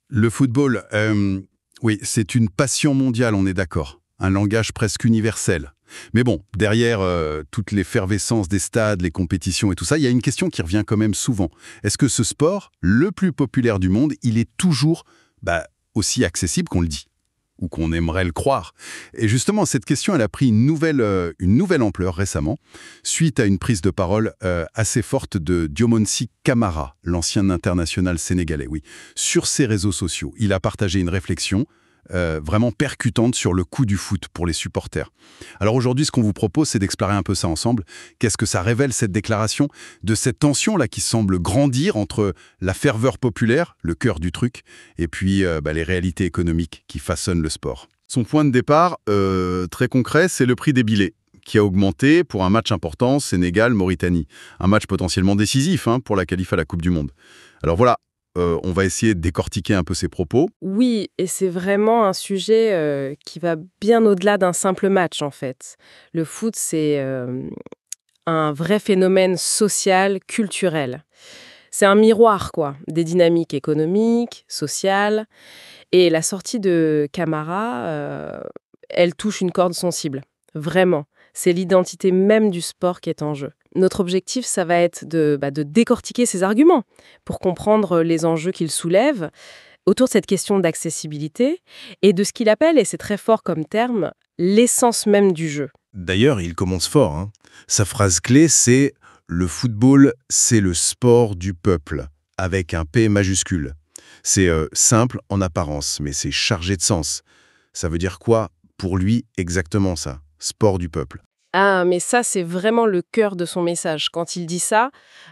Le football, oui, c'est une passion mondiale, on est d'accord. Un langage presque universel. Mais bon, derrière toute l'effervescence des stades, les compétitions et tout ça, il y a une question qui revient quand même souvent. Est-ce que ce sport, le plus populaire du monde, il est toujours aussi accessible qu'on le dit ou qu'on aimerait le croire? Et justement, cette question, elle a pris une nouvelle ampleur récemment, suite à une prise de parole assez forte de Diomonsi Kamara, l'ancien international sénégalais, oui. Sur ses réseaux sociaux, il a partagé une réflexion vraiment percutante sur le coût du foot pour les supporters. Alors aujourd'hui, ce qu'on vous propose, c'est d'explorer un peu ça ensemble. Qu'est-ce que ça révèle, cette déclaration, de cette tension-là qui semble grandir entre la ferveur populaire, le cœur du truc, et puis les réalités économiques qui façonnent le sport. Son point de départ, très concret, c'est le prix des billets, qui a augmenté pour un match important, Sénégal-Mauritanie. Un match potentiellement décisif pour la qualif à la Coupe du Monde. Alors voilà, on va essayer de décortiquer un peu ses propos. Oui, et c'est vraiment un sujet qui va bien au-delà d'un simple match, en fait. Le foot, c'est un vrai phénomène social, culturel. C'est un miroir, quoi, des dynamiques économiques, sociales. Et la sortie de Camara, elle touche une corde sensible. Vraiment. C'est l'identité même du sport qui est en jeu. Notre objectif, ça va être de décortiquer ces arguments pour comprendre les enjeux qu'il soulève autour de cette question d'accessibilité et de ce qu'il appelle, et c'est très fort comme terme, l'essence même du jeu. D'ailleurs, il commence fort. Sa phrase clé, c'est « Le football, c'est le sport du peuple », avec un P majuscule. C'est simple en apparence, mais c'est chargé de sens. Ça veut dire quoi pour lui exactement ça? Sport du peuple. Ah, mais ça, c'est vraiment le cœur de son message. Quand il dit ça,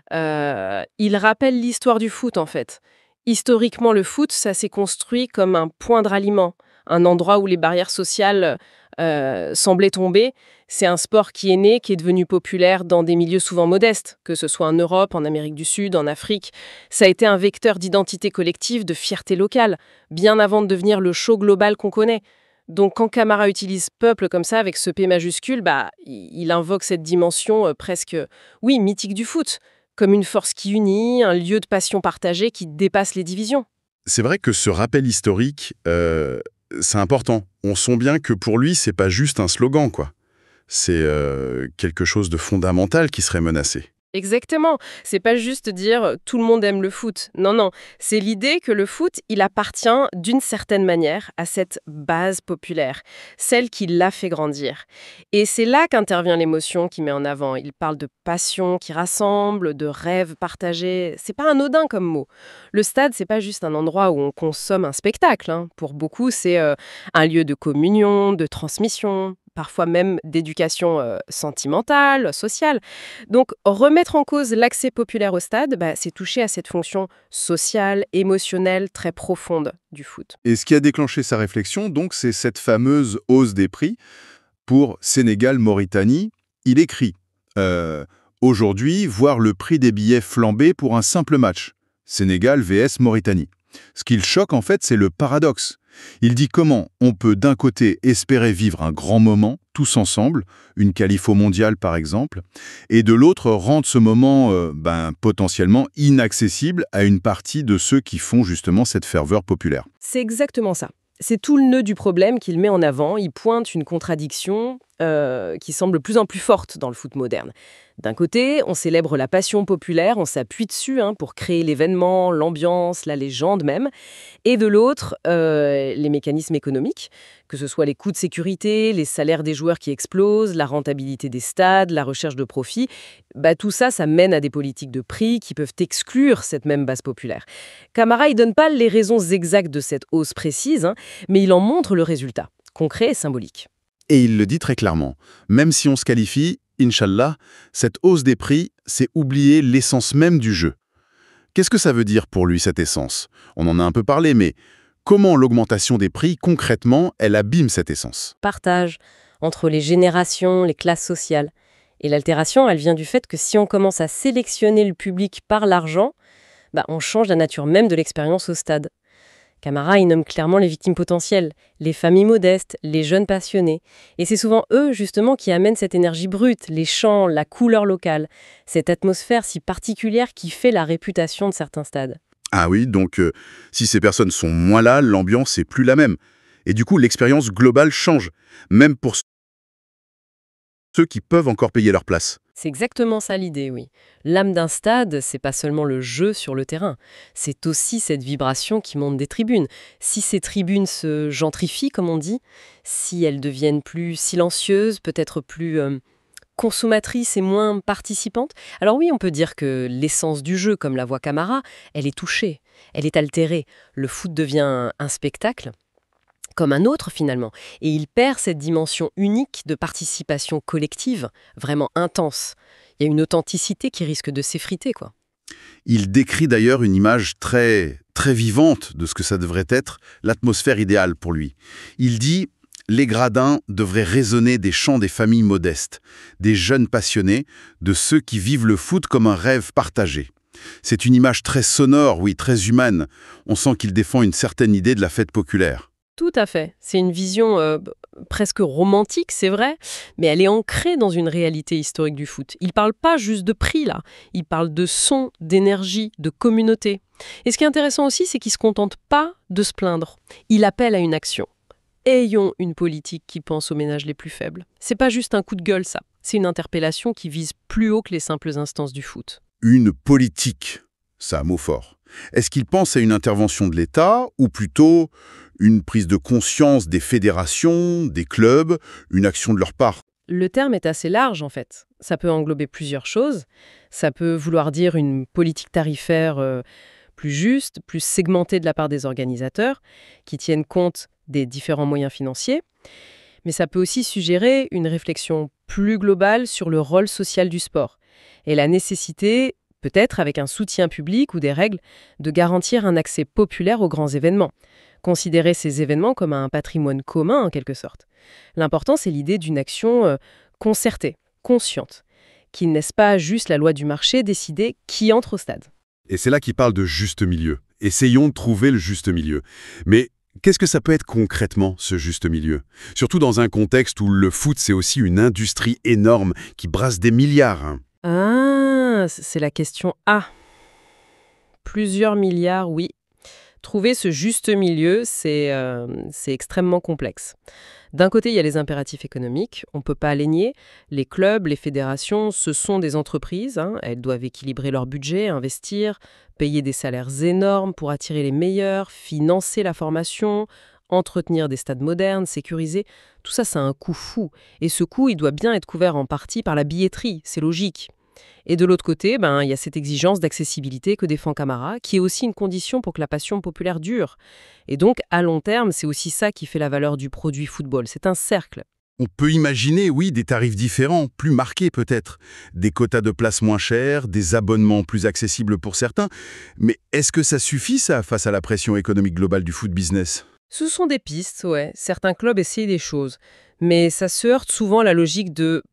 il rappelle l'histoire du foot, en fait. Historiquement, le foot, ça s'est construit comme un point de ralliement, un endroit où les barrières sociales semblaient tomber. C'est un sport qui est né, qui est devenu populaire dans des milieux souvent modestes, que ce soit en Europe, en Amérique du Sud, en Afrique. Ça a été un vecteur d'identité collective, de fierté locale, bien avant de devenir le show global qu'on connaît. Donc quand Camara utilise peuple comme ça, avec ce P majuscule, il invoque cette dimension presque, oui, mythique du foot, comme une force qui unit, un lieu de passion partagée qui dépasse les divisions. C'est vrai que ce rappel historique, c'est important. On sent bien que pour lui, c'est pas juste un slogan, quoi. C'est quelque chose de fondamental qui serait menacé. Exactement. C'est pas juste dire tout le monde aime le foot. Non, non. C'est l'idée que le foot, il appartient d'une certaine manière à cette base populaire, celle qui l'a fait grandir. Et c'est là qu'intervient l'émotion qu'il met en avant. Il parle de passion qui rassemble, de rêve partagé. C'est pas anodin comme mot. Le stade, c'est pas juste un endroit où on consomme un spectacle. Pour beaucoup, c'est un lieu de communion, de transmission, parfois même d'éducation sentimentale, sociale. Donc, remettre en cause l'accès populaire au stade, c'est toucher à cette fonction sociale, émotionnelle, très profonde du foot. Et ce qui a déclenché sa réflexion, donc, c'est cette fameuse hausse des prix pour Sénégal-Mauritanie. Il écrit aujourd'hui, voir le prix des billets flamber pour un simple match, Sénégal vs Mauritanie. Ce qui le choque, en fait, c'est le paradoxe. Il dit comment on peut d'un côté espérer vivre un grand moment, tous ensemble, une qualif au mondial par exemple, et de l'autre rendre ce moment potentiellement inaccessible à une partie de ceux qui font justement cette ferveur populaire. C'est exactement ça. C'est tout le nœud du problème qu'il met en avant. Il pointe une contradiction qui semble de plus en plus forte dans le foot moderne. D'un côté, on célèbre la passion populaire, on s'appuie dessus pour créer l'événement, l'ambiance, la légende même. Et de l'autre, les mécanismes économiques, que ce soit les coûts de sécurité, les salaires des joueurs qui explosent, la rentabilité des stades, la recherche de profit, tout ça, ça mène à des politiques de prix qui peuvent exclure cette même base populaire. Camara, il donne pas les raisons exactes de cette hausse précise, mais il en montre le résultat, concret et symbolique. Et il le dit très clairement, même si on se qualifie, Inch'Allah, cette hausse des prix, c'est oublier l'essence même du jeu. Qu'est-ce que ça veut dire pour lui, cette essence? On en a un peu parlé, mais comment l'augmentation des prix, concrètement, elle abîme cette essence? Partage entre les générations, les classes sociales. Et l'altération, elle vient du fait que si on commence à sélectionner le public par l'argent, on change la nature même de l'expérience au stade. Camara, il nomme clairement les victimes potentielles, les familles modestes, les jeunes passionnés. Et c'est souvent eux, justement, qui amènent cette énergie brute, les chants, la couleur locale, cette atmosphère si particulière qui fait la réputation de certains stades. Ah oui, donc si ces personnes sont moins là, l'ambiance est plus la même. Et du coup, l'expérience globale change, même pour ceux qui peuvent encore payer leur place. C'est exactement ça l'idée, oui. L'âme d'un stade, c'est pas seulement le jeu sur le terrain, c'est aussi cette vibration qui monte des tribunes. Si ces tribunes se gentrifient, comme on dit, si elles deviennent plus silencieuses, peut-être plus consommatrices et moins participantes, alors oui, on peut dire que l'essence du jeu, comme la voit Camara, elle est touchée, elle est altérée. Le foot devient un spectacle comme un autre finalement. Et il perd cette dimension unique de participation collective, vraiment intense. Il y a une authenticité qui risque de s'effriter, quoi. Il décrit d'ailleurs une image très, très vivante de ce que ça devrait être, l'atmosphère idéale pour lui. Il dit « Les gradins devraient résonner des chants des familles modestes, des jeunes passionnés, de ceux qui vivent le foot comme un rêve partagé. » C'est une image très sonore, oui, très humaine. On sent qu'il défend une certaine idée de la fête populaire. Tout à fait. C'est une vision presque romantique, c'est vrai, mais elle est ancrée dans une réalité historique du foot. Il ne parle pas juste de prix, là. Il parle de son, d'énergie, de communauté. Et ce qui est intéressant aussi, c'est qu'il ne se contente pas de se plaindre. Il appelle à une action. Ayons une politique qui pense aux ménages les plus faibles. C'est pas juste un coup de gueule, ça. C'est une interpellation qui vise plus haut que les simples instances du foot. Une politique, c'est un mot fort. Est-ce qu'il pense à une intervention de l'État ou plutôt une prise de conscience des fédérations, des clubs, une action de leur part? Le terme est assez large, en fait. Ça peut englober plusieurs choses. Ça peut vouloir dire une politique tarifaire plus juste, plus segmentée de la part des organisateurs, qui tiennent compte des différents moyens financiers. Mais ça peut aussi suggérer une réflexion plus globale sur le rôle social du sport et la nécessité, peut-être avec un soutien public ou des règles, de garantir un accès populaire aux grands événements. Considérer ces événements comme un patrimoine commun, en quelque sorte. L'important, c'est l'idée d'une action concertée, consciente, qui ne laisse pas juste la loi du marché décider qui entre au stade. Et c'est là qu'il parle de juste milieu. Essayons de trouver le juste milieu. Mais qu'est-ce que ça peut être concrètement, ce juste milieu? Surtout dans un contexte où le foot, c'est aussi une industrie énorme qui brasse des milliards. Ah, c'est la question A. Plusieurs milliards, oui. Trouver ce juste milieu, c'est extrêmement complexe. D'un côté, il y a les impératifs économiques, on ne peut pas les nier. Les clubs, les fédérations, ce sont des entreprises. Elles doivent équilibrer leur budget, investir, payer des salaires énormes pour attirer les meilleurs, financer la formation, entretenir des stades modernes, sécuriser. Tout ça, c'est un coût fou. Et ce coût, il doit bien être couvert en partie par la billetterie, c'est logique. Et de l'autre côté, il y a cette exigence d'accessibilité que défend Camara, qui est aussi une condition pour que la passion populaire dure. Et donc, à long terme, c'est aussi ça qui fait la valeur du produit football. C'est un cercle. On peut imaginer, oui, des tarifs différents, plus marqués peut-être, des quotas de place moins chers, des abonnements plus accessibles pour certains. Mais est-ce que ça suffit, ça, face à la pression économique globale du foot business? Ce sont des pistes, ouais. Certains clubs essayent des choses. Mais ça se heurte souvent à la logique de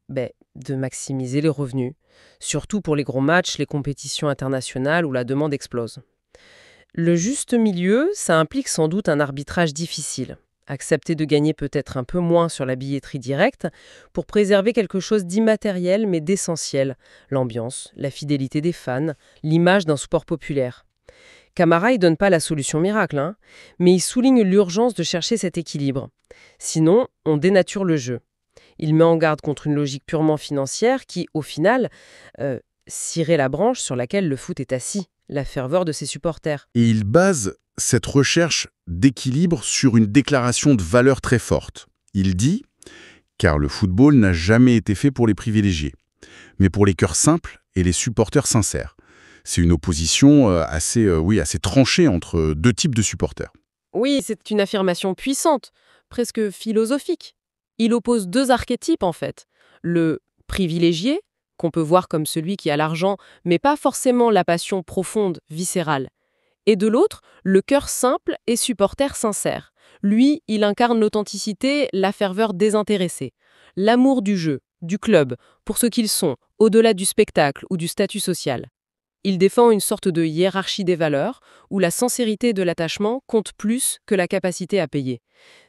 maximiser les revenus. Surtout pour les gros matchs, les compétitions internationales où la demande explose. Le juste milieu, ça implique sans doute un arbitrage difficile. Accepter de gagner peut-être un peu moins sur la billetterie directe pour préserver quelque chose d'immatériel mais d'essentiel, l'ambiance, la fidélité des fans, l'image d'un sport populaire. Camara ne donne pas la solution miracle, mais il souligne l'urgence de chercher cet équilibre. Sinon, on dénature le jeu. Il met en garde contre une logique purement financière qui, au final, cirait la branche sur laquelle le foot est assis, la ferveur de ses supporters. Et il base cette recherche d'équilibre sur une déclaration de valeur très forte. Il dit « Car le football n'a jamais été fait pour les privilégiés, mais pour les cœurs simples et les supporters sincères. » C'est une opposition assez tranchée entre deux types de supporters. Oui, c'est une affirmation puissante, presque philosophique. Il oppose deux archétypes, en fait. Le privilégié, qu'on peut voir comme celui qui a l'argent, mais pas forcément la passion profonde, viscérale. Et de l'autre, le cœur simple et supporter sincère. Lui, il incarne l'authenticité, la ferveur désintéressée. L'amour du jeu, du club, pour ce qu'ils sont, au-delà du spectacle ou du statut social. Il défend une sorte de hiérarchie des valeurs, où la sincérité de l'attachement compte plus que la capacité à payer.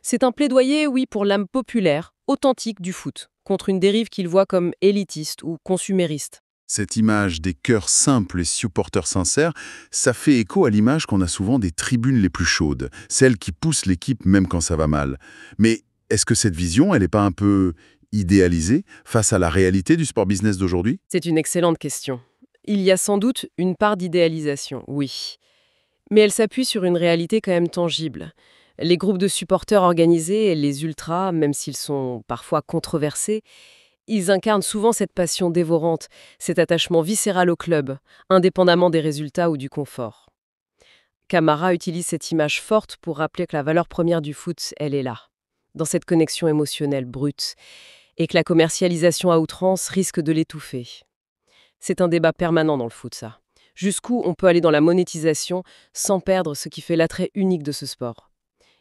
C'est un plaidoyer, oui, pour l'âme populaire, authentique du foot, contre une dérive qu'il voit comme élitiste ou consumériste. Cette image des cœurs simples et supporters sincères, ça fait écho à l'image qu'on a souvent des tribunes les plus chaudes, celles qui poussent l'équipe même quand ça va mal. Mais est-ce que cette vision, elle n'est pas un peu idéalisée face à la réalité du sport business d'aujourd'hui? C'est une excellente question. Il y a sans doute une part d'idéalisation, oui. Mais elle s'appuie sur une réalité quand même tangible. Les groupes de supporters organisés et les ultras, même s'ils sont parfois controversés, ils incarnent souvent cette passion dévorante, cet attachement viscéral au club, indépendamment des résultats ou du confort. Camara utilise cette image forte pour rappeler que la valeur première du foot, elle est là, dans cette connexion émotionnelle brute, et que la commercialisation à outrance risque de l'étouffer. C'est un débat permanent dans le foot, ça. Jusqu'où on peut aller dans la monétisation sans perdre ce qui fait l'attrait unique de ce sport.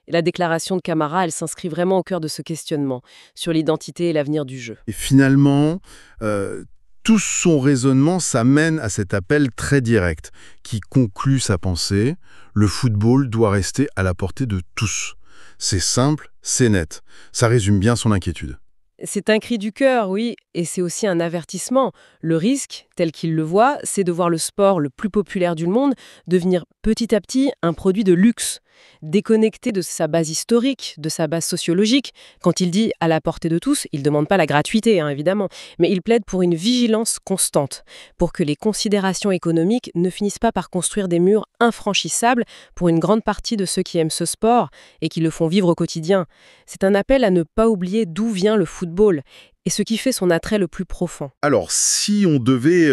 Et la déclaration de Camara, elle s'inscrit vraiment au cœur de ce questionnement sur l'identité et l'avenir du jeu. Et finalement, tout son raisonnement, ça mène à cet appel très direct qui conclut sa pensée. Le football doit rester à la portée de tous. C'est simple, c'est net. Ça résume bien son inquiétude. C'est un cri du cœur, oui, et c'est aussi un avertissement. Le risque, tel qu'il le voit, c'est de voir le sport le plus populaire du monde devenir petit à petit un produit de luxe, déconnecté de sa base historique, de sa base sociologique. Quand il dit « à la portée de tous », il ne demande pas la gratuité, évidemment, mais il plaide pour une vigilance constante, pour que les considérations économiques ne finissent pas par construire des murs infranchissables pour une grande partie de ceux qui aiment ce sport et qui le font vivre au quotidien. C'est un appel à ne pas oublier d'où vient le football et ce qui fait son attrait le plus profond. Alors, si on devait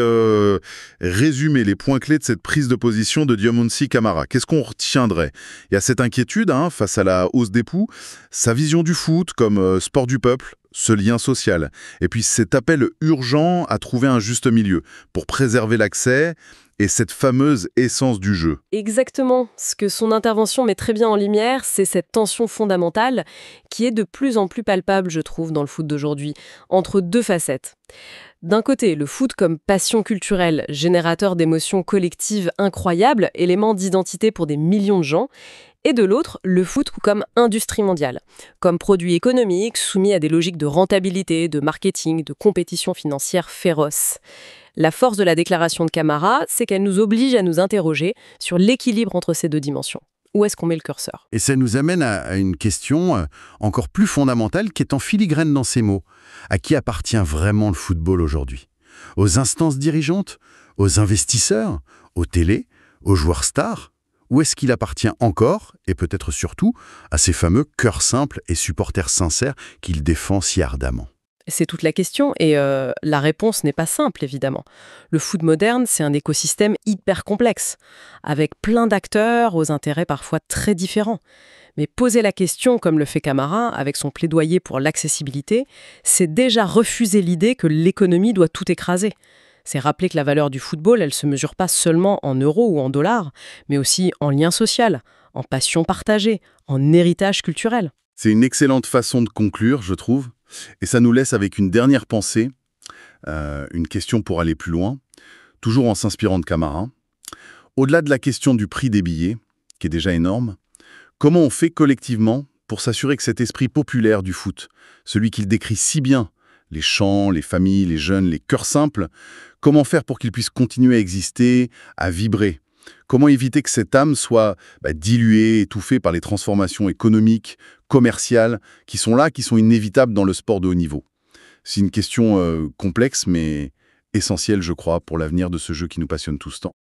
résumer les points clés de cette prise de position de Diamonsi Camara, qu'est-ce qu'on retiendrait? Il y a cette inquiétude face à la hausse des poux, sa vision du foot comme sport du peuple, ce lien social, et puis cet appel urgent à trouver un juste milieu pour préserver l'accès et cette fameuse essence du jeu. Exactement. Ce que son intervention met très bien en lumière, c'est cette tension fondamentale qui est de plus en plus palpable, je trouve, dans le foot d'aujourd'hui, entre deux facettes. D'un côté, le foot comme passion culturelle, générateur d'émotions collectives incroyables, élément d'identité pour des millions de gens, et de l'autre, le foot comme industrie mondiale, comme produit économique soumis à des logiques de rentabilité, de marketing, de compétition financière féroce. La force de la déclaration de Camara, c'est qu'elle nous oblige à nous interroger sur l'équilibre entre ces deux dimensions. Où est-ce qu'on met le curseur? Et ça nous amène à une question encore plus fondamentale qui est en filigrane dans ces mots. À qui appartient vraiment le football aujourd'hui? Aux instances dirigeantes? Aux investisseurs? Aux télés? Aux joueurs stars? Ou est-ce qu'il appartient encore, et peut-être surtout, à ces fameux cœurs simples et supporters sincères qu'il défend si ardemment? C'est toute la question et la réponse n'est pas simple, évidemment. Le foot moderne, c'est un écosystème hyper complexe, avec plein d'acteurs aux intérêts parfois très différents. Mais poser la question, comme le fait Camara, avec son plaidoyer pour l'accessibilité, c'est déjà refuser l'idée que l'économie doit tout écraser. C'est rappeler que la valeur du football, elle ne se mesure pas seulement en euros ou en dollars, mais aussi en lien social, en passion partagée, en héritage culturel. C'est une excellente façon de conclure, je trouve. Et ça nous laisse avec une dernière pensée, une question pour aller plus loin, toujours en s'inspirant de Camara. Au-delà de la question du prix des billets, qui est déjà énorme, comment on fait collectivement pour s'assurer que cet esprit populaire du foot, celui qu'il décrit si bien, les chants, les familles, les jeunes, les cœurs simples, comment faire pour qu'il puisse continuer à exister, à vibrer? Comment éviter que cette âme soit diluée, étouffée par les transformations économiques, commerciales, qui sont là, qui sont inévitables dans le sport de haut niveau? C'est une question complexe, mais essentielle, je crois, pour l'avenir de ce jeu qui nous passionne tous tant.